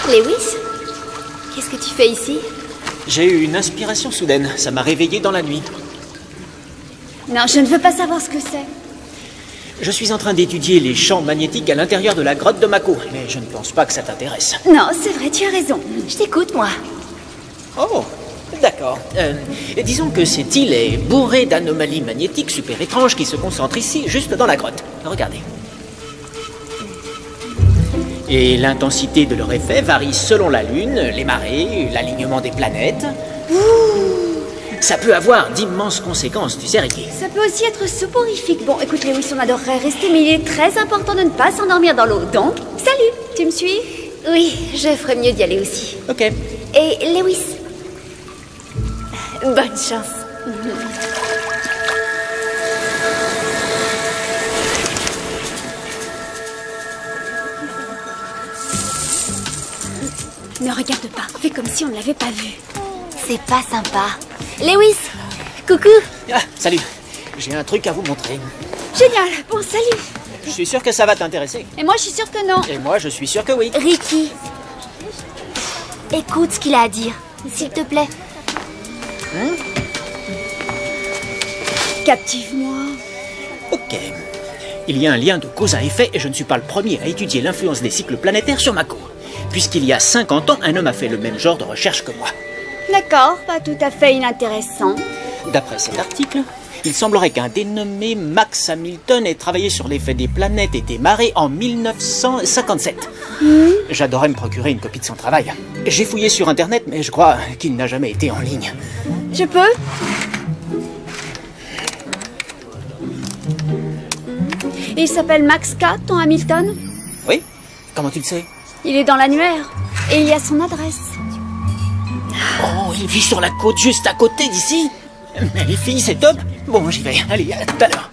Lewis? Qu'est-ce que tu fais ici? J'ai eu une inspiration soudaine. Ça m'a réveillé dans la nuit. Non, je ne veux pas savoir ce que c'est. Je suis en train d'étudier les champs magnétiques à l'intérieur de la grotte de Mako, mais je ne pense pas que ça t'intéresse. Non, c'est vrai, tu as raison. Je t'écoute, moi. Oh, d'accord. Disons que cette île est bourrée d'anomalies magnétiques super étranges qui se concentrent ici, juste dans la grotte. Regardez. Et l'intensité de leur effet varie selon la Lune, les marées, l'alignement des planètes. Ça peut avoir d'immenses conséquences, tu sais, Ricky. Ça peut aussi être soporifique. Bon, écoute, Lewis, on adorerait rester, mais il est très important de ne pas s'endormir dans l'eau. Donc, salut, tu me suis? Oui, je ferais mieux d'y aller aussi. Ok. Et Lewis, bonne chance. Ne regarde pas, fais comme si on ne l'avait pas vu. C'est pas sympa. Lewis, coucou. Ah, salut. J'ai un truc à vous montrer. Génial, bon salut. Je suis sûr que ça va t'intéresser. Et moi je suis sûre que non. Et moi, je suis sûr que oui. Ricky, écoute ce qu'il a à dire, s'il te plaît. Captive-moi. Ok. Il y a un lien de cause à effet et je ne suis pas le premier à étudier l'influence des cycles planétaires sur Mako. Puisqu'il y a 50 ans, un homme a fait le même genre de recherche que moi. D'accord, pas tout à fait inintéressant. D'après cet article, il semblerait qu'un dénommé Max Hamilton ait travaillé sur l'effet des planètes et des marées en 1957. J'adorais me procurer une copie de son travail. J'ai fouillé sur Internet, mais je crois qu'il n'a jamais été en ligne. Je peux? Il s'appelle Max K, ton Hamilton? Oui? Comment tu le sais? Il est dans l'annuaire. Et il y a son adresse. Oh, il vit sur la côte juste à côté d'ici. Mais les filles, c'est top. Bon, j'y vais. Allez, à tout à l'heure.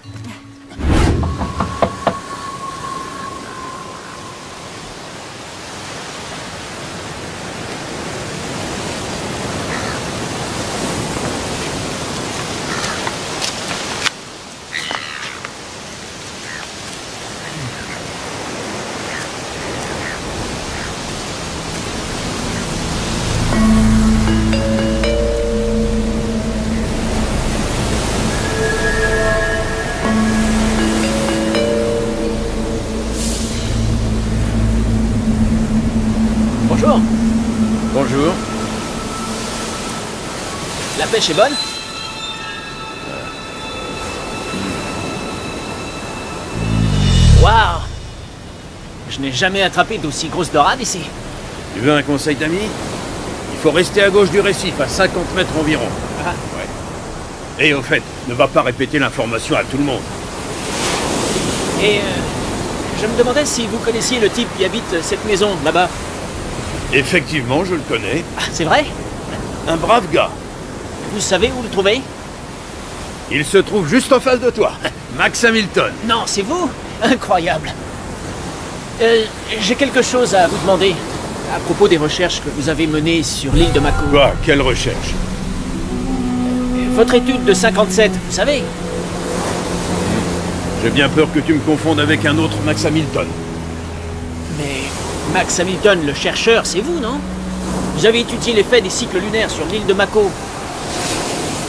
Bonjour. Bonjour. La pêche est bonne? Waouh! Je n'ai jamais attrapé d'aussi grosse dorade ici. Tu veux un conseil d'ami? Il faut rester à gauche du récif, à 50 mètres environ. Ah. Ouais. Et au fait, ne va pas répéter l'information à tout le monde. Et je me demandais si vous connaissiez le type qui habite cette maison là-bas. Effectivement, je le connais. Ah, c'est vrai? Un brave gars. Vous savez où le trouver? Il se trouve juste en face de toi. Max Hamilton. Non, c'est vous? Incroyable. J'ai quelque chose à vous demander à propos des recherches que vous avez menées sur l'île de Mako. Quoi? Quelle recherche? Votre étude de 57, vous savez? J'ai bien peur que tu me confondes avec un autre Max Hamilton. Mais Max Hamilton, le chercheur, c'est vous, non? Vous avez étudié l'effet des cycles lunaires sur l'île de Mako.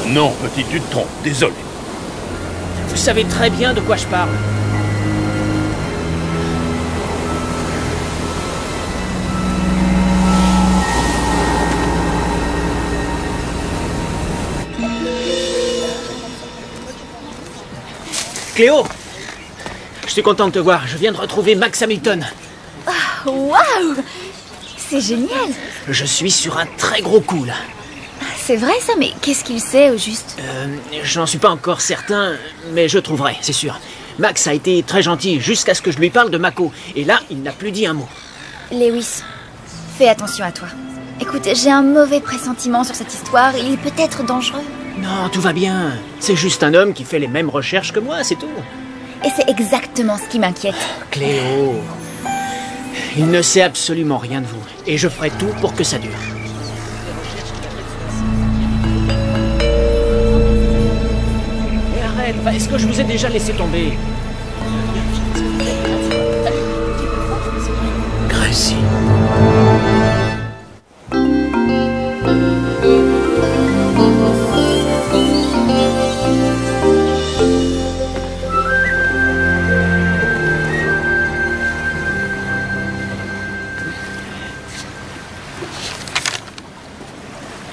Non, petit, tu te trompes. Désolé. Vous savez très bien de quoi je parle. Cléo! Je suis content de te voir. Je viens de retrouver Max Hamilton. Waouh! C'est génial! Je suis sur un très gros coup, là. C'est vrai ça, mais qu'est-ce qu'il sait au juste? Je n'en suis pas encore certain, mais je trouverai, c'est sûr. Max a été très gentil jusqu'à ce que je lui parle de Mako. Et là, il n'a plus dit un mot. Lewis, fais attention à toi. Écoute, j'ai un mauvais pressentiment sur cette histoire. Il est peut-être dangereux. Non, tout va bien. C'est juste un homme qui fait les mêmes recherches que moi, c'est tout. Et c'est exactement ce qui m'inquiète. Cléo, il ne sait absolument rien de vous. Et je ferai tout pour que ça dure. Mais arrête, est-ce que je vous ai déjà laissé tomber? Greg. récit.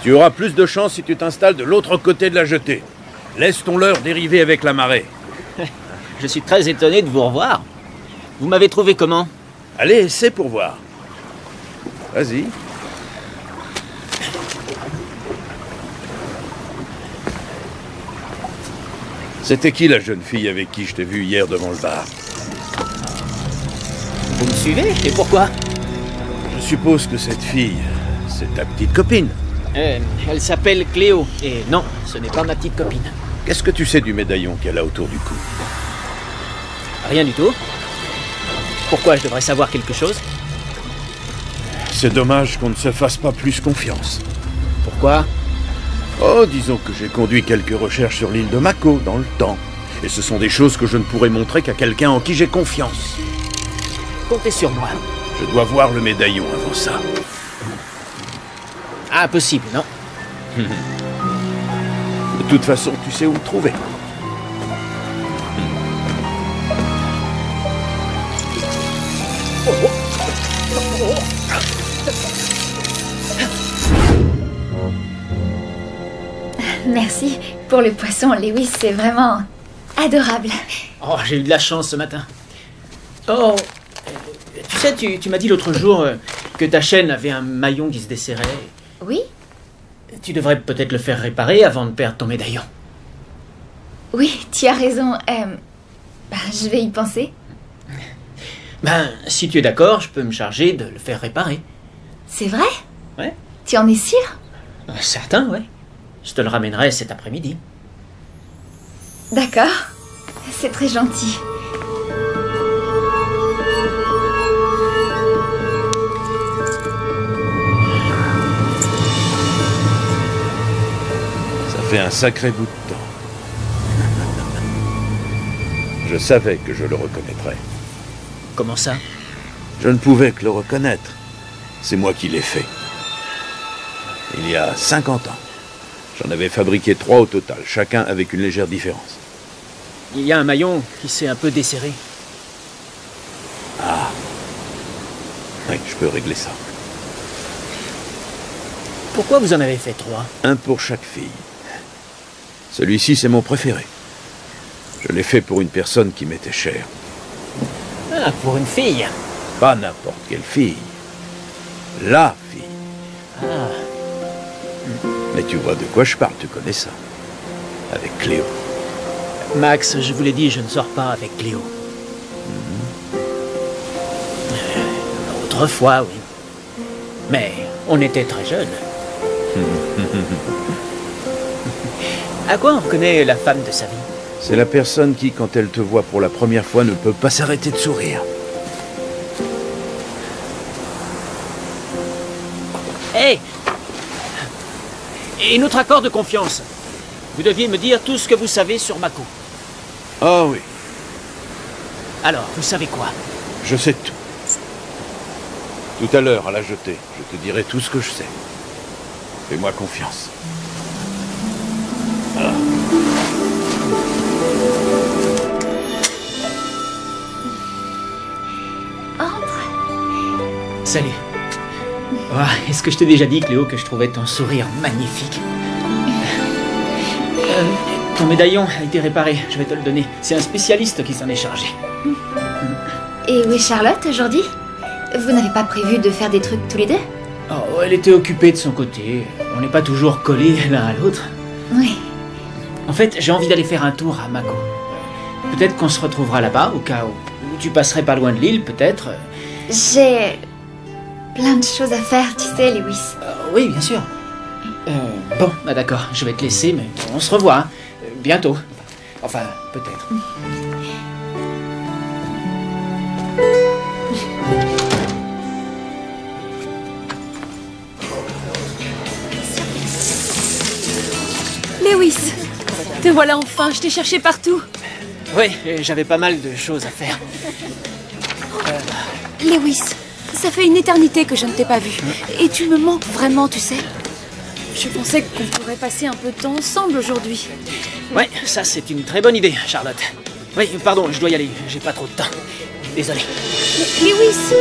Tu auras plus de chance si tu t'installes de l'autre côté de la jetée. Laisse ton leurre dériver avec la marée. Je suis très étonné de vous revoir. Vous m'avez trouvé comment? Allez, essaie pour voir. Vas-y. C'était qui la jeune fille avec qui je t'ai vu hier devant le bar? Vous me suivez? Et pourquoi? Je suppose que cette fille, c'est ta petite copine. Elle s'appelle Cléo. Et non, ce n'est pas ma petite copine. Qu'est-ce que tu sais du médaillon qu'elle a autour du cou? Rien du tout. Pourquoi je devrais savoir quelque chose? C'est dommage qu'on ne se fasse pas plus confiance. Pourquoi? Oh, disons que j'ai conduit quelques recherches sur l'île de Mako dans le temps. Et ce sont des choses que je ne pourrais montrer qu'à quelqu'un en qui j'ai confiance. Comptez sur moi. Je dois voir le médaillon avant ça. Impossible, non? De toute façon, tu sais où le trouver. Merci pour le poisson, Lewis, c'est vraiment adorable. Oh, j'ai eu de la chance ce matin. Oh, tu sais, tu m'as dit l'autre jour que ta chaîne avait un maillon qui se desserrait. Oui? Tu devrais peut-être le faire réparer avant de perdre ton médaillon. Oui, tu as raison. Je vais y penser. Ben, si tu es d'accord, je peux me charger de le faire réparer. C'est vrai? Ouais. Tu en es sûr? Certain, ouais. Je te le ramènerai cet après-midi. D'accord. C'est très gentil. Ça fait un sacré bout de temps. Je savais que je le reconnaîtrais. Comment ça? Je ne pouvais que le reconnaître. C'est moi qui l'ai fait. Il y a 50 ans. J'en avais fabriqué 3 au total, chacun avec une légère différence. Il y a un maillon qui s'est un peu desserré. Ah. Oui, je peux régler ça. Pourquoi vous en avez fait 3? Un pour chaque fille. Celui-ci, c'est mon préféré. Je l'ai fait pour une personne qui m'était chère. Ah, pour une fille. Pas n'importe quelle fille. La fille. Ah. Mais tu vois de quoi je parle, tu connais ça. Avec Cléo. Max, je vous l'ai dit, je ne sors pas avec Cléo. Autrefois, oui. Mais on était très jeunes. À quoi on reconnaît la femme de sa vie? C'est la personne qui, quand elle te voit pour la première fois, ne peut pas s'arrêter de sourire. Hé! Et notre accord de confiance. Vous deviez me dire tout ce que vous savez sur Mako. Ah oui, Alors, vous savez quoi? je sais tout. Tout à l'heure, à la jetée, je te dirai tout ce que je sais. Fais-moi confiance. Entre. Salut. Ah, est-ce que je t'ai déjà dit, Cléo, que je trouvais ton sourire magnifique? Ton médaillon a été réparé, je vais te le donner. C'est un spécialiste qui s'en est chargé. Et où est Charlotte aujourd'hui? Vous n'avez pas prévu de faire des trucs tous les deux? Oh, elle était occupée de son côté. On n'est pas toujours collés l'un à l'autre. Oui. En fait, j'ai envie d'aller faire un tour à Mako. Peut-être qu'on se retrouvera là-bas, au cas où tu passerais pas loin de l'île, peut-être. J'ai plein de choses à faire, tu sais, Lewis. Oui, bien sûr. Bon, bah d'accord, je vais te laisser, mais on se revoit, hein, bientôt. Enfin, peut-être. Lewis, te voilà enfin, je t'ai cherché partout. Oui, j'avais pas mal de choses à faire. Lewis, Ça fait une éternité que je ne t'ai pas vue. Et tu me manques vraiment, tu sais. Je pensais qu'on pourrait passer un peu de temps ensemble aujourd'hui. Ouais, ça c'est une très bonne idée, Charlotte. Oui, pardon, je dois y aller, j'ai pas trop de temps. Désolé. Lewis!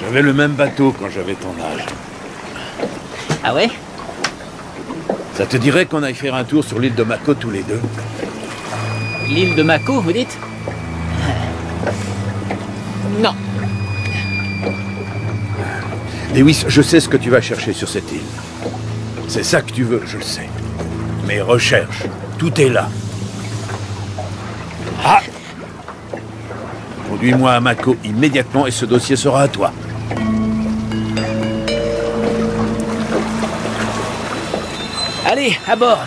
J'avais le même bateau quand j'avais ton âge. Ah ouais? Ça te dirait qu'on aille faire un tour sur l'île de Mako tous les deux? L'île de Mako, vous dites? Non. Lewis, je sais ce que tu vas chercher sur cette île. C'est ça que tu veux, je le sais. Mais recherche, tout est là. Ah! Conduis-moi à Mako immédiatement et ce dossier sera à toi. Allez, à bord.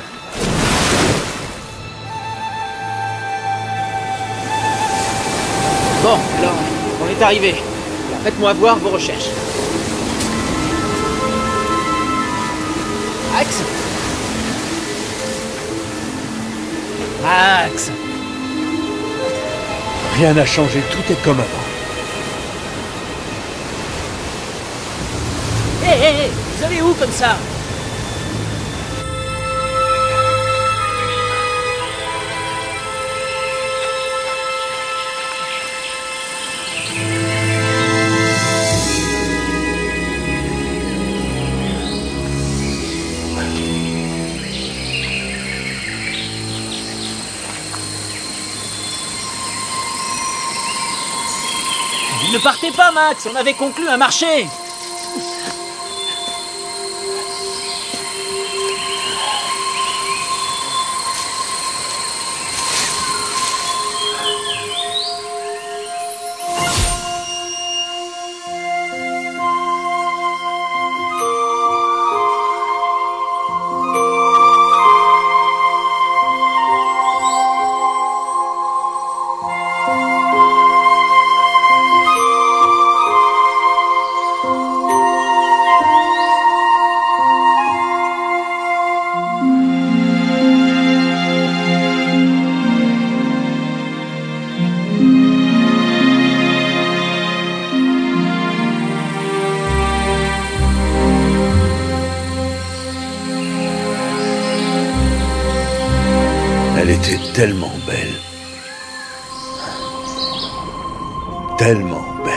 Bon, alors, on est arrivé. Faites-moi voir vos recherches. Max? Max! Rien n'a changé, tout est comme avant. Hé, vous allez où comme ça? Ne partez pas, Max, on avait conclu un marché. Elle était tellement belle. Tellement belle.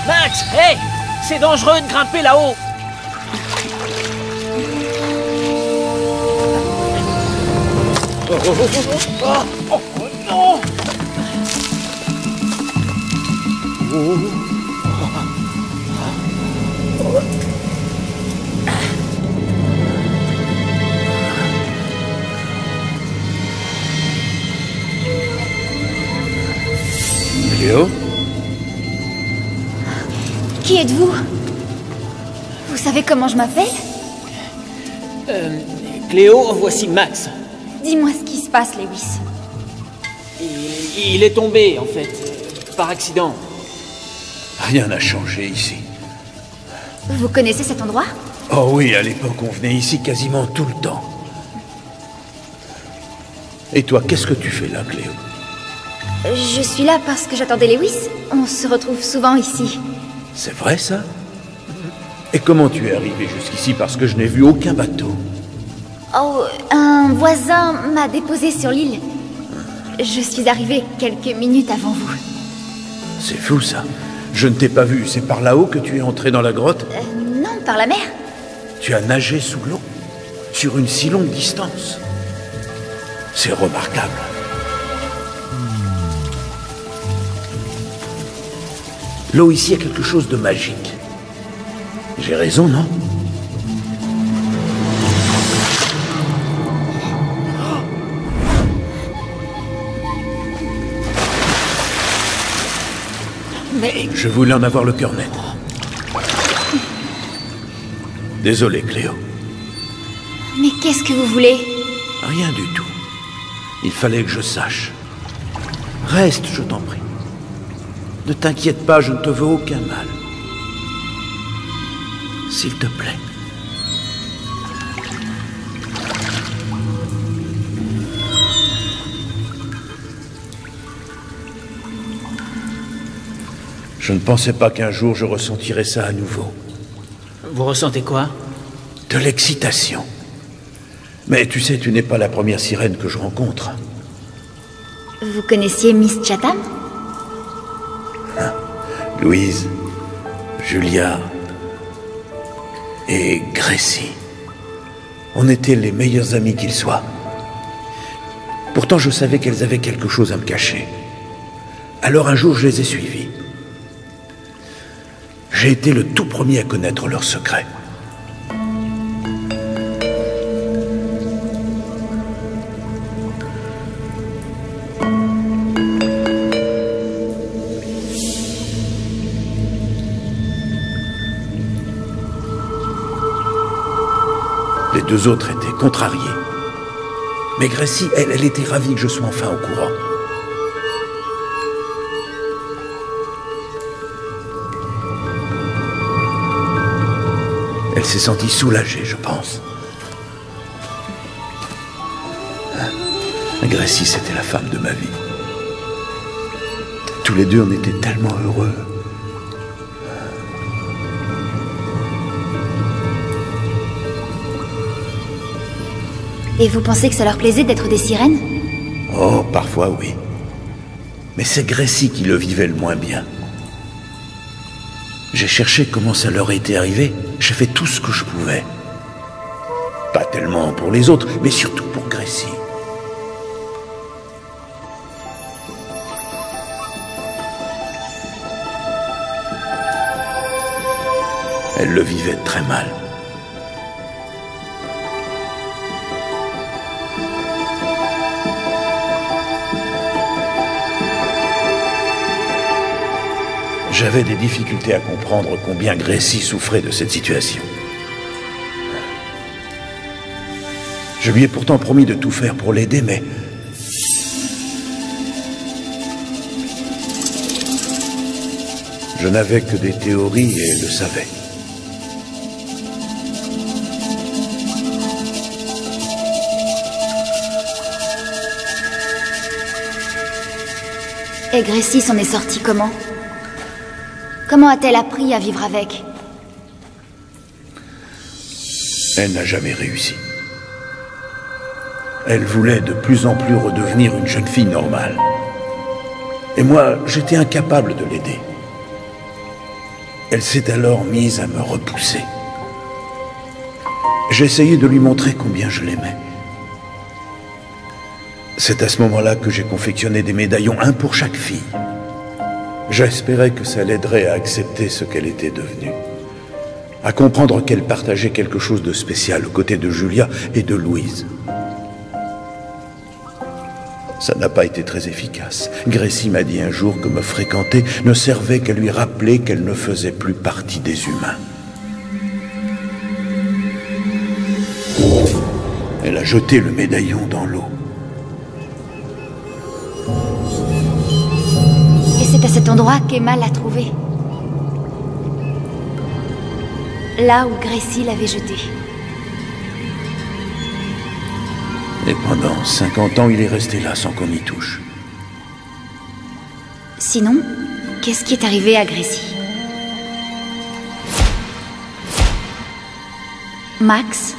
Max, hé! C'est dangereux de grimper là-haut! Oh non! Cléo? Qui êtes-vous? Vous savez comment je m'appelle? Cléo, voici Max. Dis-moi ce qui se passe, Lewis. Il est tombé, en fait, par accident. Rien n'a changé ici. Vous connaissez cet endroit? Oh oui, à l'époque, on venait ici quasiment tout le temps. Et toi, qu'est-ce que tu fais là, Cléo? Je suis là parce que j'attendais Lewis. On se retrouve souvent ici. C'est vrai, ça? Et comment tu es arrivé jusqu'ici? Parce que je n'ai vu aucun bateau. Oh, un voisin m'a déposé sur l'île. Je suis arrivée quelques minutes avant vous. C'est fou, ça. Je ne t'ai pas vu. C'est par là-haut que tu es entré dans la grotte? Non, par la mer. Tu as nagé sous l'eau, sur une si longue distance. C'est remarquable. L'eau ici a quelque chose de magique. J'ai raison, non? Mais... Je voulais en avoir le cœur net. Désolé, Cléo. Mais qu'est-ce que vous voulez? Rien du tout. Il fallait que je sache. Reste, je t'en prie. Ne t'inquiète pas, je ne te veux aucun mal. S'il te plaît. Je ne pensais pas qu'un jour je ressentirais ça à nouveau. Vous ressentez quoi? De l'excitation. Mais tu sais, tu n'es pas la première sirène que je rencontre. Vous connaissiez Miss Chatham? Louise, Julia et Gracie. On était les meilleurs amis qu'ils soient. Pourtant, je savais qu'elles avaient quelque chose à me cacher. Alors un jour, je les ai suivies. J'ai été le tout premier à connaître leurs secrets. Les deux autres étaient contrariés. Mais Gracie, elle était ravie que je sois enfin au courant. Elle s'est sentie soulagée, je pense. Gracie, c'était la femme de ma vie. Tous les deux, on était tellement heureux. Et vous pensez que ça leur plaisait d'être des sirènes? Oh, parfois oui. Mais c'est Gracie qui le vivait le moins bien. J'ai cherché comment ça leur était arrivé. J'ai fait tout ce que je pouvais. Pas tellement pour les autres, mais surtout pour Gracie. Elle le vivait très mal. J'avais des difficultés à comprendre combien Gracie souffrait de cette situation. Je lui ai pourtant promis de tout faire pour l'aider, mais... je n'avais que des théories et elle le savait. Et Gracie s'en est sortie comment? Comment a-t-elle appris à vivre avec? Elle n'a jamais réussi. Elle voulait de plus en plus redevenir une jeune fille normale. Et moi, j'étais incapable de l'aider. Elle s'est alors mise à me repousser. J'ai essayé de lui montrer combien je l'aimais. C'est à ce moment-là que j'ai confectionné des médaillons, un pour chaque fille. J'espérais que ça l'aiderait à accepter ce qu'elle était devenue, à comprendre qu'elle partageait quelque chose de spécial aux côtés de Julia et de Louise. Ça n'a pas été très efficace. Gracie m'a dit un jour que me fréquenter ne servait qu'à lui rappeler qu'elle ne faisait plus partie des humains. Elle a jeté le médaillon dans l'eau. C'est à cet endroit qu'Emma l'a trouvé. Là où Gracie l'avait jeté. Et pendant 50 ans, il est resté là sans qu'on y touche. Sinon, qu'est-ce qui est arrivé à Gracie? Max?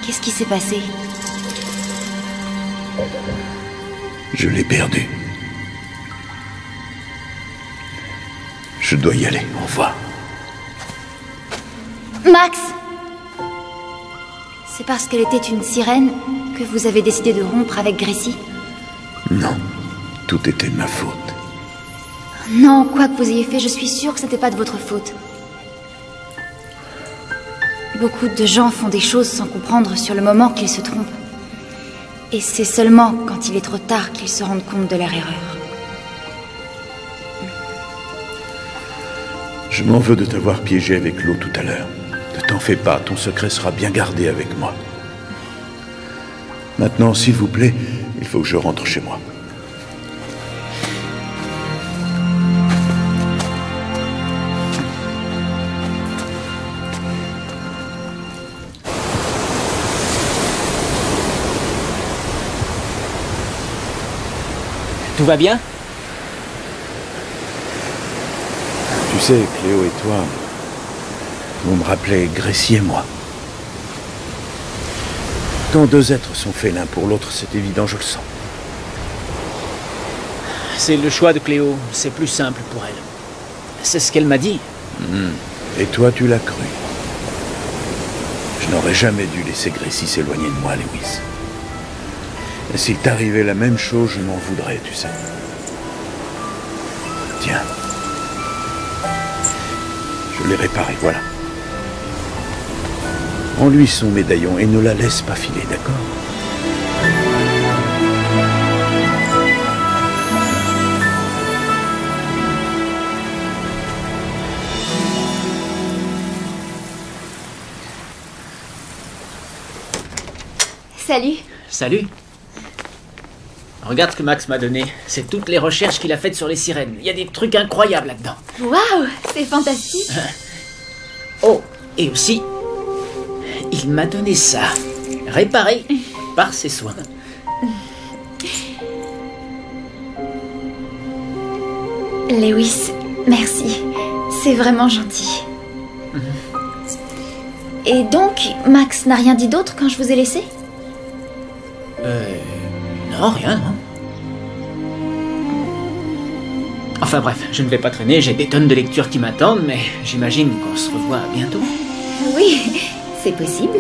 Qu'est-ce qui s'est passé? Je l'ai perdu. Je dois y aller. Au revoir. Max! C'est parce qu'elle était une sirène que vous avez décidé de rompre avec Gracie? Non, tout était de ma faute. Non, quoi que vous ayez fait, je suis sûre que c'était pas de votre faute. Beaucoup de gens font des choses sans comprendre sur le moment qu'ils se trompent. Et c'est seulement quand il est trop tard qu'ils se rendent compte de leur erreur. Je m'en veux de t'avoir piégé avec l'eau tout à l'heure. Ne t'en fais pas, ton secret sera bien gardé avec moi. Maintenant, s'il vous plaît, il faut que je rentre chez moi. Tout va bien? Tu sais, Cléo et toi, vous me rappelez Gracie et moi. Quand deux êtres sont faits l'un pour l'autre, c'est évident, je le sens. C'est le choix de Cléo. C'est plus simple pour elle. C'est ce qu'elle m'a dit. Et toi, tu l'as cru. Je n'aurais jamais dû laisser Gracie s'éloigner de moi, Lewis. Et s'il t'arrivait la même chose, je m'en voudrais, tu sais. Tiens. Je l'ai réparé, voilà. Rends-lui son médaillon et ne la laisse pas filer, d'accord? Salut. Salut. Regarde ce que Max m'a donné. C'est toutes les recherches qu'il a faites sur les sirènes. Il y a des trucs incroyables là-dedans. Waouh, c'est fantastique. Oh, et aussi, il m'a donné ça. Réparé par ses soins. Lewis, merci. C'est vraiment gentil. Et donc, Max n'a rien dit d'autre quand je vous ai laissé? Non, rien, non. Enfin bref, je ne vais pas traîner, j'ai des tonnes de lectures qui m'attendent, mais j'imagine qu'on se revoit bientôt. Oui, c'est possible.